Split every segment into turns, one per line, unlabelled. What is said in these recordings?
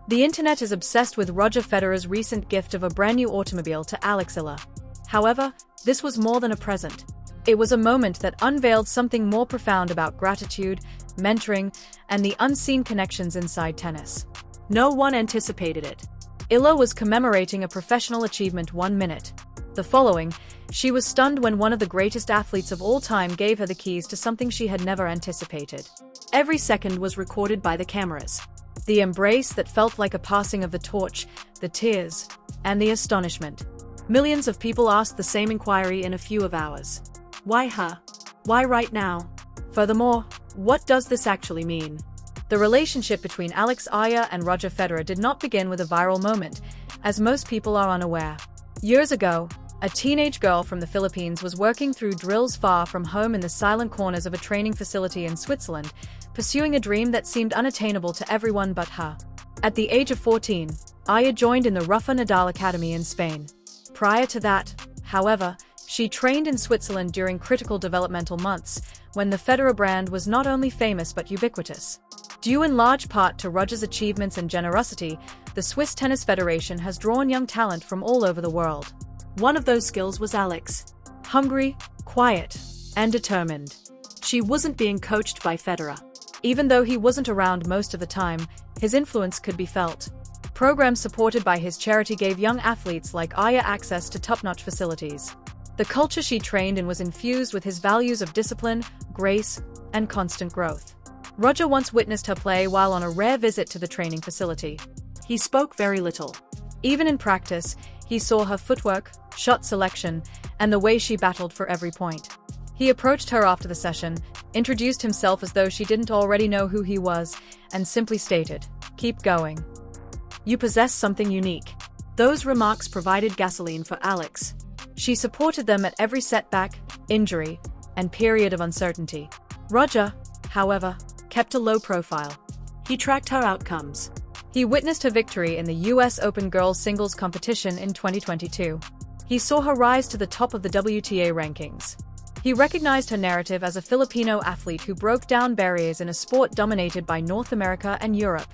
The internet is obsessed with Roger Federer's recent gift of a brand new automobile to Alex Eala. However, this was more than a present. It was a moment that unveiled something more profound about gratitude, mentoring, and the unseen connections inside tennis. No one anticipated it. Eala was commemorating a professional achievement 1 minute. The following, she was stunned when one of the greatest athletes of all time gave her the keys to something she had never anticipated. Every second was recorded by the cameras. The embrace that felt like a passing of the torch, the tears, and the astonishment. Millions of people asked the same inquiry in a few of hours. Why her? Why right now? Furthermore, what does this actually mean? The relationship between Alex Eala and Roger Federer did not begin with a viral moment, as most people are unaware. Years ago, a teenage girl from the Philippines was working through drills far from home in the silent corners of a training facility in Switzerland, pursuing a dream that seemed unattainable to everyone but her. At the age of 14, Eala joined in the Rafa Nadal Academy in Spain. Prior to that, however, she trained in Switzerland during critical developmental months, when the Federer brand was not only famous but ubiquitous. Due in large part to Roger's achievements and generosity, the Swiss Tennis Federation has drawn young talent from all over the world. One of those skills was Alex. Hungry, quiet, and determined. She wasn't being coached by Federer. Even though he wasn't around most of the time, his influence could be felt. Programs supported by his charity gave young athletes like Eala access to top-notch facilities. The culture she trained in was infused with his values of discipline, grace, and constant growth. Roger once witnessed her play while on a rare visit to the training facility. He spoke very little. Even in practice, he saw her footwork, shot selection, and the way she battled for every point. He approached her after the session, introduced himself as though she didn't already know who he was, and simply stated, "Keep going. You possess something unique." Those remarks provided gasoline for Alex. She supported them at every setback, injury, and period of uncertainty. Roger, however, kept a low profile. He tracked her outcomes. He witnessed her victory in the US Open girls singles competition in 2022. He saw her rise to the top of the WTA rankings. He recognized her narrative as a Filipino athlete who broke down barriers in a sport dominated by North America and Europe.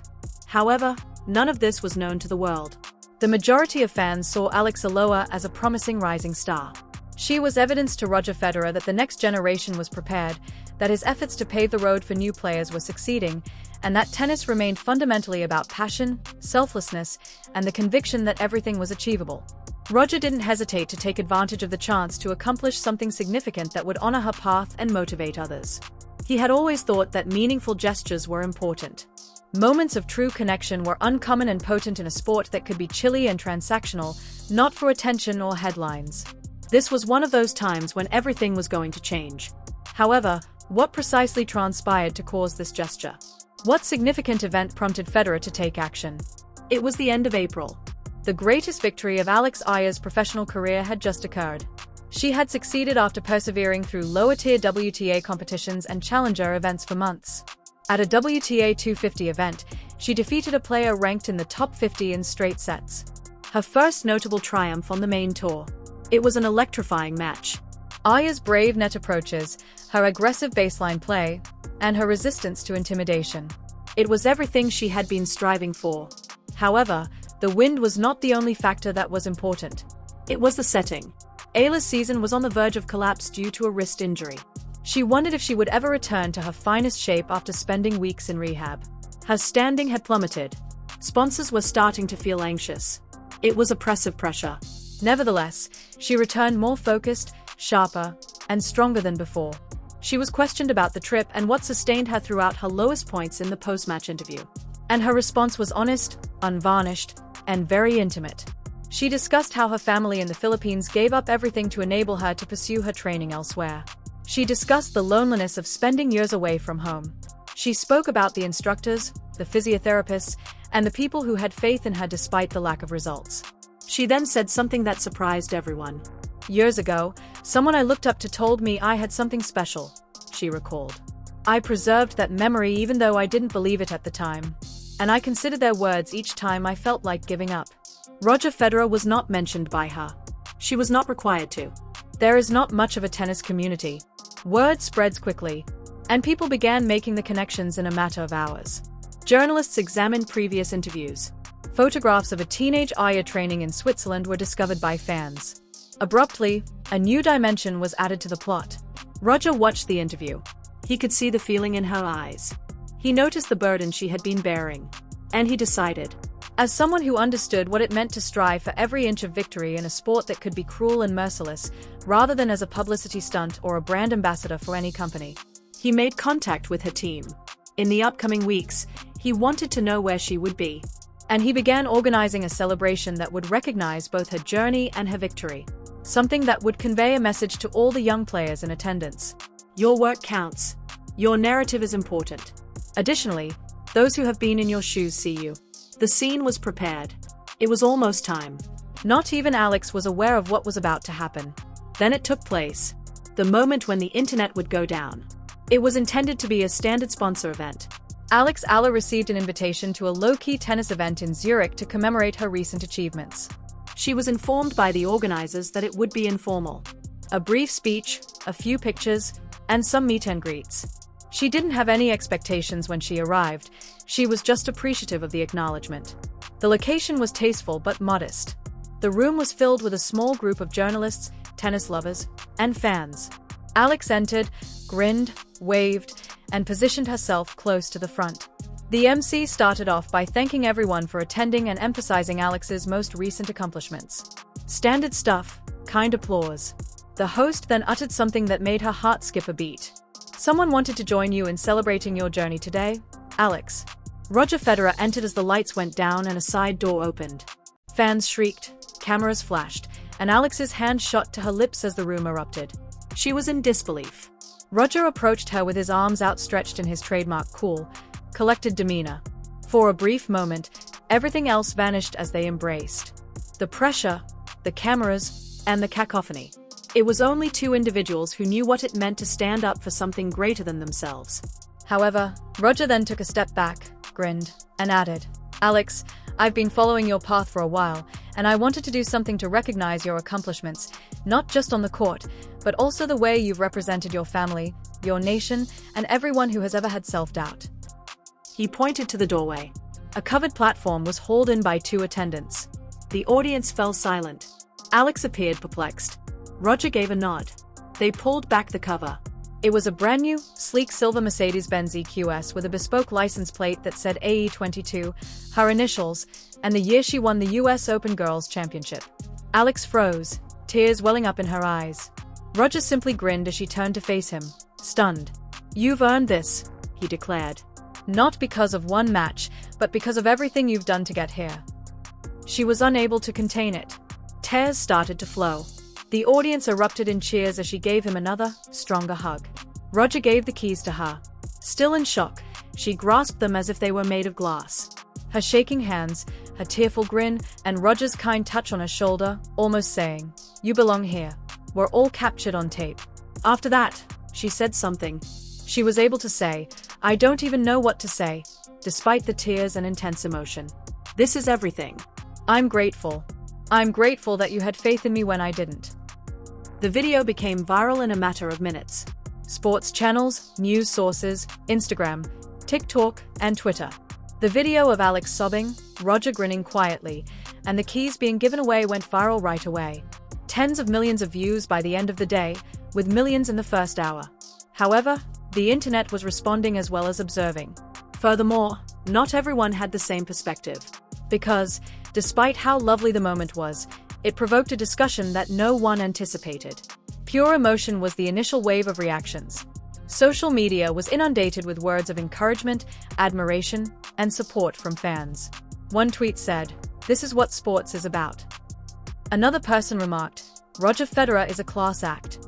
However, none of this was known to the world. The majority of fans saw Alex Eala as a promising rising star. She was evidence to Roger Federer that the next generation was prepared, that his efforts to pave the road for new players were succeeding, and that tennis remained fundamentally about passion, selflessness, and the conviction that everything was achievable. Roger didn't hesitate to take advantage of the chance to accomplish something significant that would honor her path and motivate others. He had always thought that meaningful gestures were important. Moments of true connection were uncommon and potent in a sport that could be chilly and transactional, not for attention or headlines. This was one of those times when everything was going to change. However, what precisely transpired to cause this gesture? What significant event prompted Federer to take action? It was the end of April. The greatest victory of Alex Eala's professional career had just occurred. She had succeeded after persevering through lower-tier WTA competitions and challenger events for months. At a WTA 250 event, she defeated a player ranked in the top 50 in straight sets. Her first notable triumph on the main tour. It was an electrifying match. Eala's brave net approaches, her aggressive baseline play, and her resistance to intimidation. It was everything she had been striving for. However, the wind was not the only factor that was important. It was the setting. Eala's season was on the verge of collapse due to a wrist injury. She wondered if she would ever return to her finest shape after spending weeks in rehab. Her standing had plummeted. Sponsors were starting to feel anxious. It was oppressive pressure. Nevertheless, she returned more focused, sharper, and stronger than before. She was questioned about the trip and what sustained her throughout her lowest points in the post-match interview. And her response was honest, unvarnished, and very intimate. She discussed how her family in the Philippines gave up everything to enable her to pursue her training elsewhere. She discussed the loneliness of spending years away from home. She spoke about the instructors, the physiotherapists, and the people who had faith in her despite the lack of results. She then said something that surprised everyone. "Years ago, someone I looked up to told me I had something special," she recalled. "I preserved that memory even though I didn't believe it at the time. And I considered their words each time I felt like giving up." Roger Federer was not mentioned by her. She was not required to. There is not much of a tennis community. Word spreads quickly, and people began making the connections in a matter of hours. Journalists examined previous interviews. Photographs of a teenage Aya training in Switzerland were discovered by fans. Abruptly, a new dimension was added to the plot. Roger watched the interview. He could see the feeling in her eyes. He noticed the burden she had been bearing. And he decided. As someone who understood what it meant to strive for every inch of victory in a sport that could be cruel and merciless, rather than as a publicity stunt or a brand ambassador for any company, he made contact with her team. In the upcoming weeks, he wanted to know where she would be. And he began organizing a celebration that would recognize both her journey and her victory. Something that would convey a message to all the young players in attendance. Your work counts. Your narrative is important. Additionally, those who have been in your shoes see you. The scene was prepared. It was almost time. Not even Alex was aware of what was about to happen. Then it took place. The moment when the internet would go down. It was intended to be a standard sponsor event. Alex Eala received an invitation to a low-key tennis event in Zurich to commemorate her recent achievements. She was informed by the organizers that it would be informal. A brief speech, a few pictures, and some meet and greets. She didn't have any expectations when she arrived. She was just appreciative of the acknowledgement. The location was tasteful but modest. The room was filled with a small group of journalists, tennis lovers, and fans. Alex entered, grinned, waved, and positioned herself close to the front. The MC started off by thanking everyone for attending and emphasizing Alex's most recent accomplishments. Standard stuff, kind applause. The host then uttered something that made her heart skip a beat. Someone wanted to join you in celebrating your journey today, Alex. Roger Federer entered as the lights went down and a side door opened. Fans shrieked, cameras flashed, and Alex's hand shot to her lips as the room erupted. She was in disbelief. Roger approached her with his arms outstretched in his trademark cool, collected demeanor. For a brief moment, everything else vanished as they embraced. The pressure, the cameras, and the cacophony. It was only two individuals who knew what it meant to stand up for something greater than themselves. However, Roger then took a step back, grinned, and added, Alex, I've been following your path for a while, and I wanted to do something to recognize your accomplishments, not just on the court, but also the way you've represented your family, your nation, and everyone who has ever had self-doubt. He pointed to the doorway. A covered platform was hauled in by two attendants. The audience fell silent. Alex appeared perplexed. Roger gave a nod. They pulled back the cover. It was a brand new, sleek silver Mercedes-Benz EQS with a bespoke license plate that said AE22, her initials, and the year she won the US Open Girls Championship. Alex froze, tears welling up in her eyes. Roger simply grinned as she turned to face him, stunned. You've earned this, he declared. Not because of one match, but because of everything you've done to get here. She was unable to contain it. Tears started to flow. The audience erupted in cheers as she gave him another, stronger hug. Roger gave the keys to her. Still in shock, she grasped them as if they were made of glass. Her shaking hands, her tearful grin, and Roger's kind touch on her shoulder, almost saying, "You belong here," were all captured on tape. After that, she said something. She was able to say, "I don't even know what to say," despite the tears and intense emotion. "This is everything. I'm grateful. I'm grateful that you had faith in me when I didn't." The video became viral in a matter of minutes. Sports channels, news sources, Instagram, TikTok, and Twitter. The video of Alex sobbing, Roger grinning quietly, and the keys being given away went viral right away. Tens of millions of views by the end of the day, with millions in the first hour. However, the internet was responding as well as observing. Furthermore, not everyone had the same perspective. Because, despite how lovely the moment was, it provoked a discussion that no one anticipated. Pure emotion was the initial wave of reactions. Social media was inundated with words of encouragement, admiration, and support from fans. One tweet said, "This is what sports is about." Another person remarked, "Roger Federer is a class act."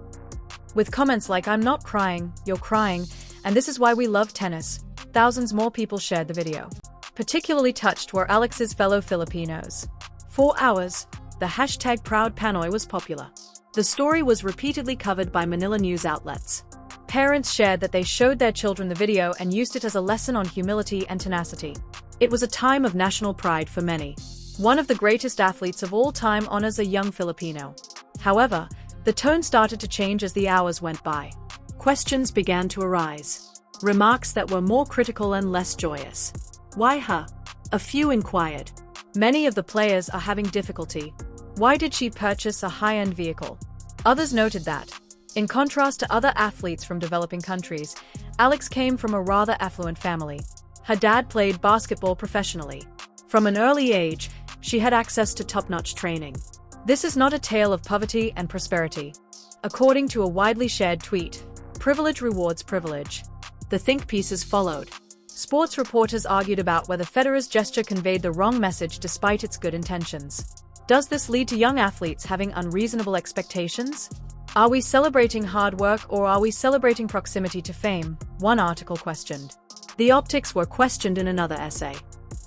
With comments like, "I'm not crying, you're crying, and this is why we love tennis," thousands more people shared the video. Particularly touched were Alex's fellow Filipinos. For hours, the hashtag Proud Panoy was popular. The story was repeatedly covered by Manila news outlets. Parents shared that they showed their children the video and used it as a lesson on humility and tenacity. It was a time of national pride for many. One of the greatest athletes of all time honors a young Filipino. However, the tone started to change as the hours went by. Questions began to arise. Remarks that were more critical and less joyous.
Why her? A few inquired.
Many of the players are having difficulty. Why did she purchase a high-end vehicle? Others noted that, in contrast to other athletes from developing countries, Alex came from a rather affluent family. Her dad played basketball professionally. From an early age, she had access to top-notch training. This is not a tale of poverty and prosperity. According to a widely shared tweet, privilege rewards privilege.
The think pieces followed.
Sports reporters argued about whether Federer's gesture conveyed the wrong message despite its good intentions. Does this lead to young athletes having unreasonable expectations? Are we celebrating hard work or are we celebrating proximity to fame? One article questioned.
The optics were questioned in another essay.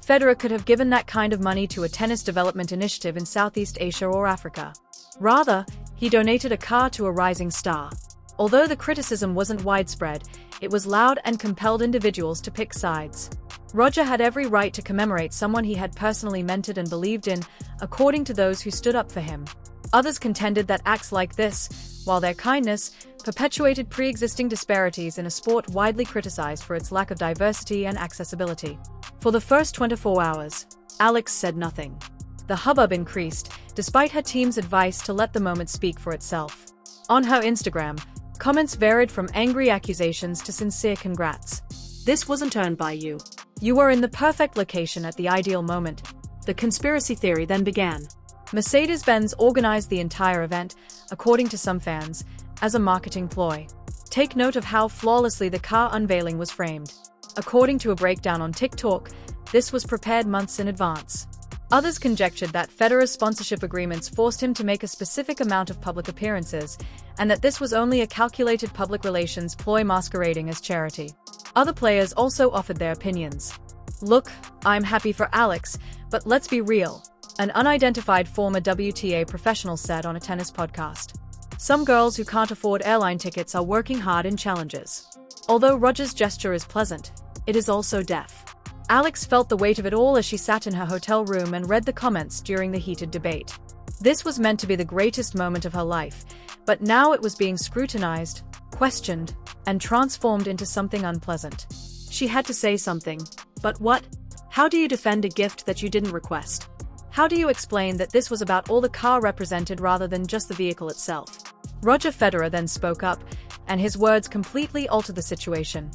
Federer could have given that kind of money to a tennis development initiative in Southeast Asia or Africa. Rather, he donated a car to a rising star. Although the criticism wasn't widespread, it was loud and compelled individuals to pick sides. Roger had every right to commemorate someone he had personally mentored and believed in, according to those who stood up for him. Others contended that acts like this, while their kindness, perpetuated pre-existing disparities in a sport widely criticized for its lack of diversity and accessibility. For the first 24 hours, Alex said nothing. The hubbub increased, despite her team's advice to let the moment speak for itself. On her Instagram, comments varied from angry accusations to sincere congrats.
This wasn't earned by you.
You were in the perfect location at the ideal moment.
The conspiracy theory then began.
Mercedes-Benz organized the entire event, according to some fans, as a marketing ploy. Take note of how flawlessly the car unveiling was framed. According to a breakdown on TikTok, this was prepared months in advance. Others conjectured that Federer's sponsorship agreements forced him to make a specific amount of public appearances, and that this was only a calculated public relations ploy masquerading as charity. Other players also offered their opinions. Look, I'm happy for Alex, but let's be real, an unidentified former WTA professional said on a tennis podcast. Some girls who can't afford airline tickets are working hard in challenges. Although Roger's gesture is pleasant, it is also deaf. Alex felt the weight of it all as she sat in her hotel room and read the comments during the heated debate. This was meant to be the greatest moment of her life, but now it was being scrutinized, questioned, and transformed into something unpleasant. She had to say something. But what? How do you defend a gift that you didn't request? How do you explain that this was about all the car represented rather than just the vehicle itself? Roger Federer then spoke up, and his words completely altered the situation.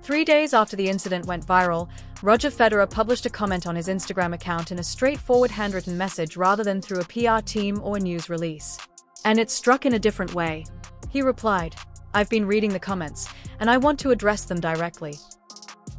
3 days after the incident went viral, Roger Federer published a comment on his Instagram account in a straightforward handwritten message rather than through a PR team or news release. And it struck in a different way. He replied, "I've been reading the comments, and I want to address them directly.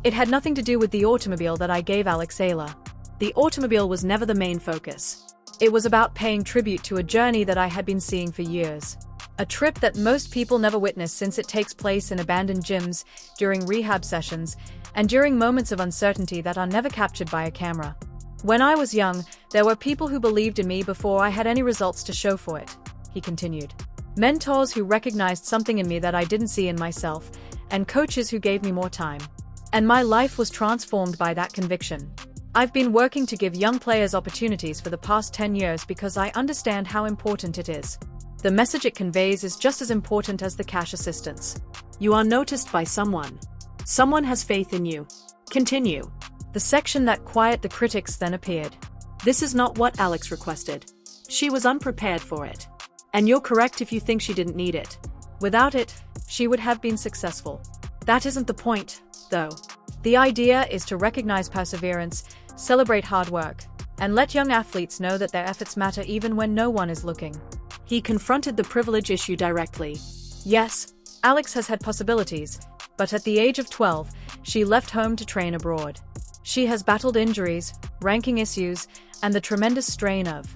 It had nothing to do with the automobile that I gave Alex Eala. The automobile was never the main focus. It was about paying tribute to a journey that I had been seeing for years. A trip that most people never witness since it takes place in abandoned gyms, during rehab sessions, and during moments of uncertainty that are never captured by a camera. When I was young, there were people who believed in me before I had any results to show for it," he continued. "Mentors who recognized something in me that I didn't see in myself, and coaches who gave me more time. And my life was transformed by that conviction. I've been working to give young players opportunities for the past 10 years because I understand how important it is. The message it conveys is just as important as the cash assistance.
You are noticed by someone. Someone has faith in you. Continue."
The section that quieted the critics then appeared.
"This is not what Alex requested. She was unprepared for it. And you're correct if you think she didn't need it.
Without it, she would have been successful.
That isn't the point, though.
The idea is to recognize perseverance, celebrate hard work, and let young athletes know that their efforts matter even when no one is looking."
He confronted the privilege issue directly.
Yes, Alex has had possibilities, but at the age of 12, she left home to train abroad. She has battled injuries, ranking issues, and the tremendous strain of